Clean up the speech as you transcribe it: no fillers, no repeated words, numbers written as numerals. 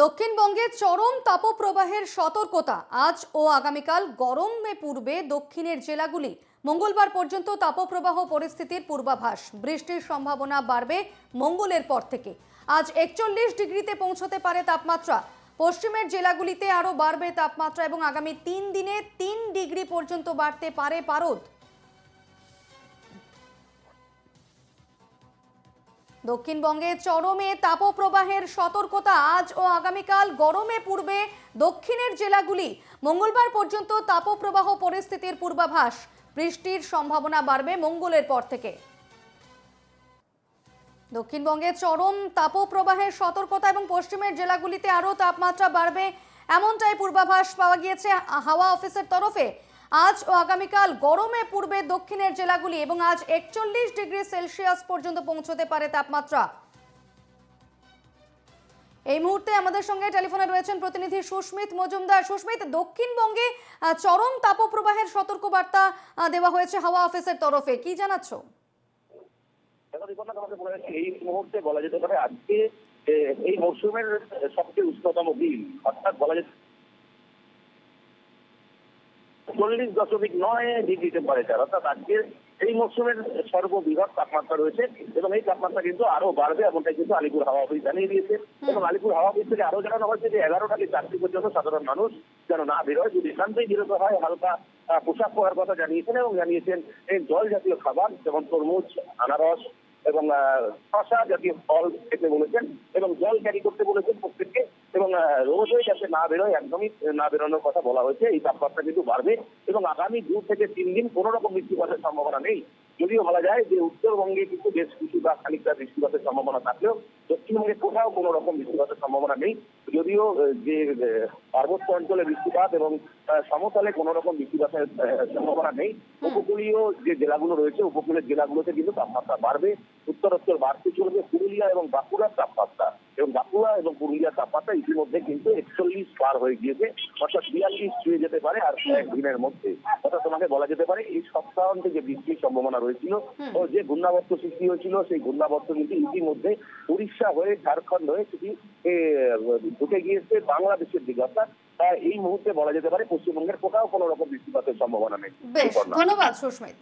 দক্ষিণবঙ্গে চরম তাপপ্রবাহের সতর্কতা। আজ ও আগামীকাল গরমে পূর্বে দক্ষিণের জেলাগুলি। মঙ্গলবার পর্যন্ত তাপপ্রবাহ পরিস্থিতির পূর্বাভাস। বৃষ্টির সম্ভাবনা বাড়বে মঙ্গলের পর থেকে। আজ 41 ডিগ্রিতে পৌঁছতে পারে তাপমাত্রা। পশ্চিমের জেলাগুলিতে আরও বাড়বে তাপমাত্রা এবং আগামী 3 দিনে 3 ডিগ্রি পর্যন্ত বাড়তে পারে পারদ। দক্ষিণবঙ্গে চরমে তাপপ্রবাহের সতর্কতা। আজ ও আগামীকাল গরমে পূর্বে দক্ষিণের জেলাগুলি। মঙ্গলবার পর্যন্ত তাপপ্রবাহ পরিস্থিতির পূর্বাভাস। বৃষ্টির সম্ভাবনা বাড়বে মঙ্গলের পর থেকে। দক্ষিণবঙ্গে চরম তাপপ্রবাহের সতর্কতা এবং পশ্চিমের জেলাগুলিতে আরও তাপমাত্রা বাড়বে এমনটাই পূর্বাভাস পাওয়া গিয়েছে হাওয়া অফিসের তরফে। আজ ও আগামীকাল গরমে পূর্বে দক্ষিণের জেলাগুলি এবং আজ 41 ডিগ্রি সেলসিয়াস পর্যন্ত পৌঁছতে পারে তাপমাত্রা। এই মুহূর্তে আমাদের সঙ্গে টেলিফোনে রয়েছেন প্রতিনিধি সুস্মিত মজুমদার। সুস্মিত, দক্ষিণবঙ্গে চরম তাপপ্রবাহের সতর্কবার্তা দেওয়া হয়েছে হাওয়া অফিসের তরফে, কি জানাচ্ছ? এই মুহূর্তে বলা যেতে পারে আজকে এই মৌসুমের সবচেয়ে উষ্ণতম দিন, অর্থাৎ বলা যেতে 40.9 ডিগ্রি টেম্পারেচার, অর্থাৎ আজকের এই মৌসুমের সর্ববৃহৎ তাপমাত্রা রয়েছে এবং এই তাপমাত্রা কিন্তু আরো বাড়বে এমনটাই কিন্তু আলিপুর হাওয়া অফিস জানিয়ে দিয়েছে। এবং আলিপুর হাওয়া অফিস থেকে আরো জানানো হয়েছে যে 11টা থেকে 4টি পর্যন্ত সাধারণ মানুষ যেন না বেরোয়, যদি এখানটাই বিরত হয় হালকা পোশাক পরার কথা জানিয়েছেন এবং জানিয়েছেন এই জল জাতীয় খাবার যেমন তরমুজ, আনারস এবং শসা জাতীয় ফল খেতে বলেছেন এবং জল ক্যারি করতে বলেছেন প্রত্যেককে এবং রোদে যাতে না বেরোয়, একদমই না বেরোনোর কথা বলা হয়েছে। এই তাপমাত্রা কিন্তু বাড়বে এবং আগামী 2 থেকে 3 দিন কোনো রকম বৃষ্টিপাতের সম্ভাবনা নেই। যদিও বলা যায় যে উত্তরবঙ্গে কিন্তু বেশ কিছু বা খানিকটা বৃষ্টিপাতের সম্ভাবনা থাকলেও দক্ষিণবঙ্গে কোথাও কোনো রকম বৃষ্টিপাতের সম্ভাবনা নেই। যদিও যে পার্বত্য অঞ্চলে বৃষ্টিপাত এবং সমতলে কোনো রকম বৃষ্টিপাতের সম্ভাবনা নেই। উপকূলীয় যে জেলাগুলো রয়েছে, উপকূলের জেলাগুলোতে কিন্তু তাপমাত্রা বাড়বে, উত্তরোত্তর বাড়তে চলবে। পুরুলিয়া এবং বাঁকুড়ার তাপমাত্রা পুরুলিয়ার তাপমাত্রা ইতিমধ্যে কিন্তু 41 পার হয়ে গিয়েছে, অর্থাৎ 42 ছুঁয়ে যেতে পারে আর কয়েকদিনের মধ্যে। অর্থাৎ তোমাকে বলা যেতে পারে এই সপ্তাহান্তে যে বৃষ্টির সম্ভাবনা রয়েছিল ও যে ঘূর্ণাবর্ত সৃষ্টি হয়েছিল, সেই ঘূর্ণাবর্ত কিন্তু ইতিমধ্যে উড়িষ্যা হয়ে ঝাড়খণ্ড হয়ে সেটি ঢুকে গিয়েছে বাংলাদেশের দিকে। অর্থাৎ এই মুহূর্তে বলা যেতে পারে পশ্চিমবঙ্গের কোথাও কোনো রকম বৃষ্টিপাতের সম্ভাবনা নেই। বেশ, ধন্যবাদ সুস্মিত।